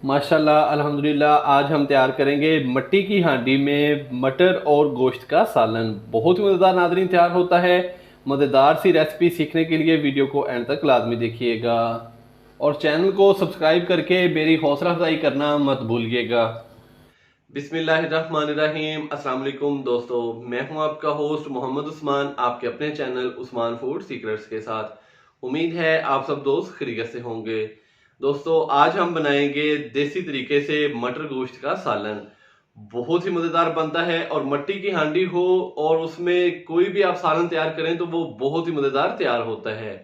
माशाल्लाह अल्हम्दुलिल्लाह। आज हम तैयार करेंगे मट्टी की हांडी में मटर और गोश्त का सालन। बहुत ही मज़ेदार नादरीन तैयार होता है। मज़ेदार सी रेसिपी सीखने के लिए वीडियो को एंड तक लाजमी देखिएगा और चैनल को सब्सक्राइब करके मेरी हौसला अफजाई करना मत भूलिएगा। बिस्मिल्लाहिर्रहमानिर्रहीम। अस्सलाम वालेकुम दोस्तों, मैं हूं आपका होस्ट मोहम्मद उस्मान, आपके अपने चैनल उस्मान फूड सीक्रेट्स के साथ। उम्मीद है आप सब दोस्त खैरियत से होंगे। दोस्तों, आज हम बनाएंगे देसी तरीके से मटर गोश्त का सालन। बहुत ही मज़ेदार बनता है और मट्टी की हांडी हो और उसमें कोई भी आप सालन तैयार करें तो वो बहुत ही मज़ेदार तैयार होता है।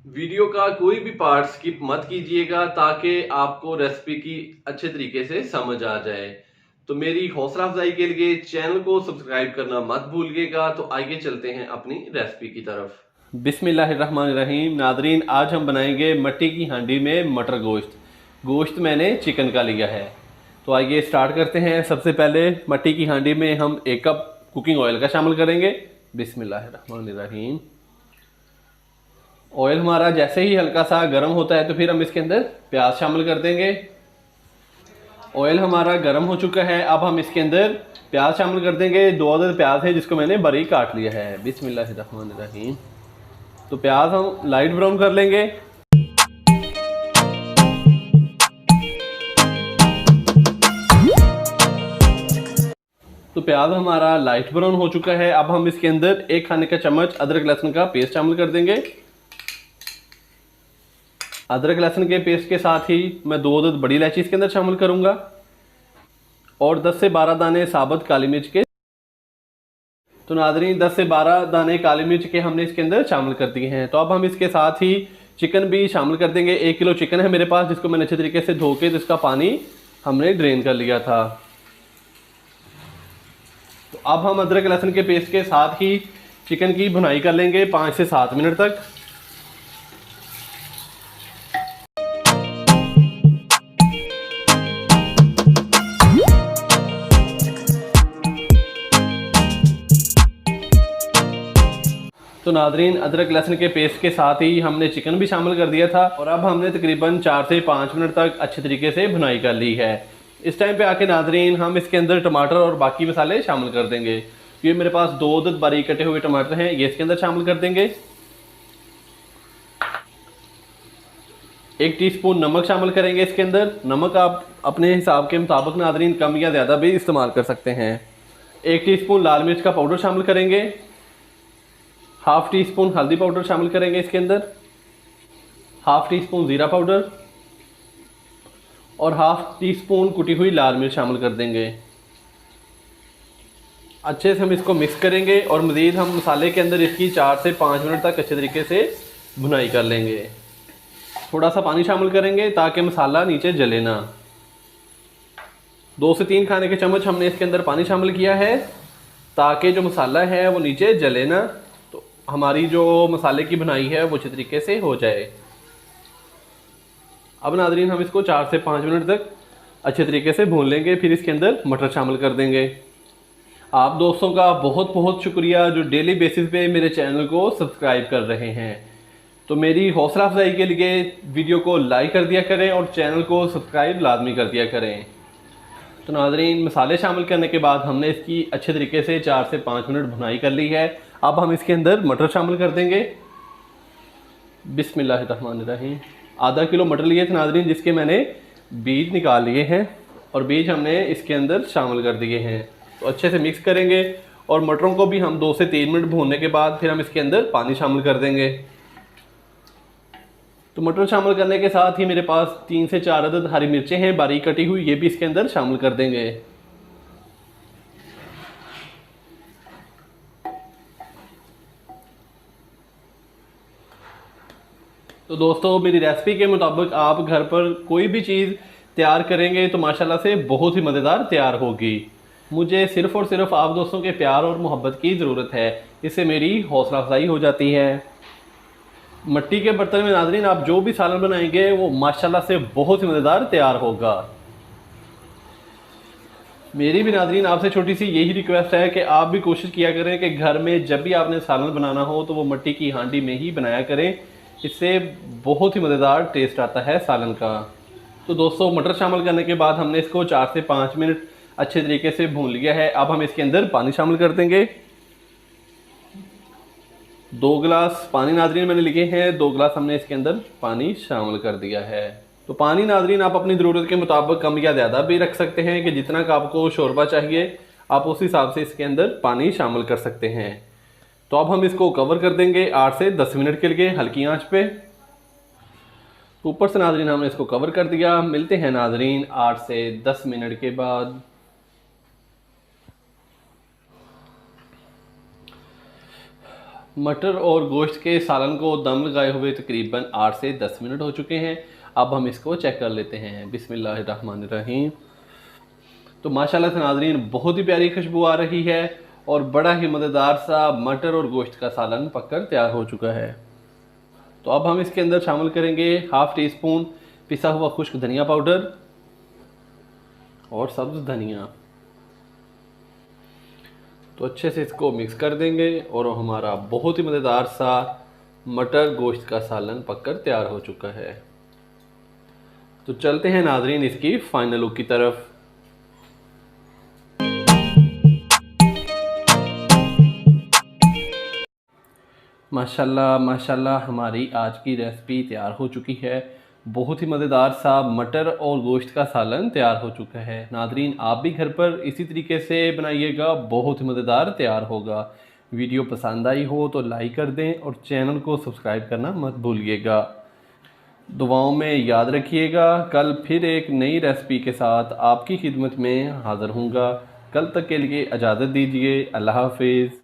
वीडियो का कोई भी पार्ट स्किप मत कीजिएगा ताकि आपको रेसिपी की अच्छे तरीके से समझ आ जाए। तो मेरी हौसला अफजाई के लिए चैनल को सब्सक्राइब करना मत भूलिएगा। तो आइए चलते हैं अपनी रेसिपी की तरफ। बिस्मिल्लाहिर्रहमानिर्रहीम। नादरीन, आज हम बनाएंगे मट्टी की हांडी में मटर गोश्त। गोश्त मैंने चिकन का लिया है। तो आइए स्टार्ट करते हैं। सबसे पहले मट्टी की हांडी में हम 1 कप कुकिंग ऑयल का शामिल करेंगे। बिस्मिल्लाहिर्रहमानिर्रहीम। ऑयल हमारा जैसे ही हल्का सा गर्म होता है तो फिर हम इसके अंदर प्याज शामिल कर देंगे। ऑयल हमारा गर्म हो चुका है। अब हम इसके अंदर प्याज शामिल कर देंगे। 2 अदद प्याज है जिसको मैंने बारीक काट लिया है। बिस्मिल्लाहिर्रहमानिर्रहीम। तो प्याज हम लाइट ब्राउन कर लेंगे। तो प्याज हमारा लाइट ब्राउन हो चुका है। अब हम इसके अंदर 1 खाने का चम्मच अदरक लहसुन का पेस्ट शामिल कर देंगे। अदरक लहसुन के पेस्ट के साथ ही मैं 2 अदद बड़ी इलायची इसके अंदर शामिल करूंगा और 10 से 12 दाने साबुत काली मिर्च के। तो नादरीन, 10 से 12 दाने काली मिर्च के हमने इसके अंदर शामिल कर दिए हैं। तो अब हम इसके साथ ही चिकन भी शामिल कर देंगे। 1 किलो चिकन है मेरे पास जिसको मैंने अच्छे तरीके से धो के इसका पानी हमने ड्रेन कर लिया था। तो अब हम अदरक लहसुन के पेस्ट के साथ ही चिकन की भुनाई कर लेंगे 5 से 7 मिनट तक। तो नादरीन, अदरक लहसुन के पेस्ट के साथ ही हमने चिकन भी शामिल कर दिया था और अब हमने तकरीबन 4 से 5 मिनट तक अच्छे तरीके से भुनाई कर ली है। इस टाइम पे आके नादरीन हम इसके अंदर टमाटर और बाकी मसाले शामिल कर देंगे। ये मेरे पास 2 अदद बारीक कटे हुए टमाटर हैं, ये इसके अंदर शामिल कर देंगे। 1 टीस्पून नमक शामिल करेंगे इसके अंदर। नमक आप अपने हिसाब के मुताबिक नादरीन कम या ज़्यादा भी इस्तेमाल कर सकते हैं। 1 टीस्पून लाल मिर्च का पाउडर शामिल करेंगे। हाफ टी स्पून हल्दी पाउडर शामिल करेंगे इसके अंदर। हाफ टी स्पून ज़ीरा पाउडर और हाफ टी स्पून कुटी हुई लाल मिर्च शामिल कर देंगे। अच्छे से हम इसको मिक्स करेंगे और मज़ीद हम मसाले के अंदर इसकी 4 से 5 मिनट तक अच्छे तरीके से भुनाई कर लेंगे। थोड़ा सा पानी शामिल करेंगे ताकि मसाला नीचे जले ना। 2 से 3 खाने के चम्मच हमने इसके अंदर पानी शामिल किया है ताकि जो मसाला है वो नीचे जले ना, तो हमारी जो मसाले की भुनाई है वो अच्छे तरीके से हो जाए। अब नादरीन हम इसको 4 से 5 मिनट तक अच्छे तरीके से भून लेंगे। फिर इसके अंदर मटर शामिल कर देंगे। आप दोस्तों का बहुत बहुत शुक्रिया जो डेली बेसिस पे मेरे चैनल को सब्सक्राइब कर रहे हैं। तो मेरी हौसला अफजाई के लिए वीडियो को लाइक कर दिया करें और चैनल को सब्सक्राइब लाजमी कर दिया करें। तो नादरीन, मसाले शामिल करने के बाद हमने इसकी अच्छे तरीके से 4 से 5 मिनट भुनाई कर ली है। अब हम इसके अंदर मटर शामिल कर देंगे। बिस्मिल्लाहिर्रहमानिर्रहीम। आधा किलो मटर लिए थे नादरीन जिसके मैंने बीज निकाल लिए हैं और बीज हमने इसके अंदर शामिल कर दिए हैं। तो अच्छे से मिक्स करेंगे और मटरों को भी हम 2 से 3 मिनट भूनने के बाद फिर हम इसके अंदर पानी शामिल कर देंगे। तो मटर शामिल करने के साथ ही मेरे पास 3 से 4 अदद हरी मिर्चें हैं बारीक कटी हुई, ये भी इसके अंदर शामिल कर देंगे। तो दोस्तों, मेरी रेसिपी के मुताबिक आप घर पर कोई भी चीज़ तैयार करेंगे तो माशाल्लाह से बहुत ही मज़ेदार तैयार होगी। मुझे सिर्फ़ और सिर्फ आप दोस्तों के प्यार और मोहब्बत की ज़रूरत है, इससे मेरी हौसला अफजाई हो जाती है। मट्टी के बर्तन में नादरीन आप जो भी सालन बनाएंगे वो माशाल्लाह से बहुत ही मज़ेदार तैयार होगा। मेरी भी नादरीन आपसे छोटी सी यही रिक्वेस्ट है कि आप भी कोशिश किया करें कि घर में जब भी आपने सालन बनाना हो तो वो मट्टी की हांडी में ही बनाया करें। इससे बहुत ही मज़ेदार टेस्ट आता है सालन का। तो दोस्तों मटर शामिल करने के बाद हमने इसको 4 से 5 मिनट अच्छे तरीके से भून लिया है। अब हम इसके अंदर पानी शामिल कर देंगे। 2 गिलास पानी नाजरीन मैंने लिखे हैं, 2 गिलास हमने इसके अंदर पानी शामिल कर दिया है। तो पानी नाजरीन आप अपनी ज़रूरत के मुताबिक कम या ज़्यादा भी रख सकते हैं कि जितना का आपको शोरबा चाहिए आप उस हिसाब से इसके अंदर पानी शामिल कर सकते हैं। तो अब हम इसको कवर कर देंगे 8 से 10 मिनट के लिए हल्की आंच पे। ऊपर से नाजरीन हमने इसको कवर कर दिया। मिलते हैं नाजरीन 8 से 10 मिनट के बाद। मटर और गोश्त के सालन को दम लगाए हुए तकरीबन 8 से 10 मिनट हो चुके हैं। अब हम इसको चेक कर लेते हैं। बिस्मिल्लाहिर्रहमानिर्रहीम। तो माशाल्लाह से नाजरीन बहुत ही प्यारी खुशबू आ रही है और बड़ा ही मज़ेदार सा मटर और गोश्त का सालन पककर तैयार हो चुका है। तो अब हम इसके अंदर शामिल करेंगे हाफ़ टी स्पून पिसा हुआ खुश्क धनिया पाउडर और सब्ज़ धनिया। तो अच्छे से इसको मिक्स कर देंगे और हमारा बहुत ही मज़ेदार सा मटर गोश्त का सालन पककर तैयार हो चुका है। तो चलते हैं नाजरीन इसकी फाइनल लुक की तरफ। माशाल्लाह माशाल्लाह हमारी आज की रेसिपी तैयार हो चुकी है। बहुत ही मज़ेदार सा मटर और गोश्त का सालन तैयार हो चुका है। नाजरीन आप भी घर पर इसी तरीके से बनाइएगा, बहुत ही मज़ेदार तैयार होगा। वीडियो पसंद आई हो तो लाइक कर दें और चैनल को सब्सक्राइब करना मत भूलिएगा। दुआओं में याद रखिएगा। कल फिर एक नई रेसिपी के साथ आपकी खिदमत में हाज़िर हूँगा। कल तक के लिए इजाज़त दीजिए। अल्लाह हाफिज़।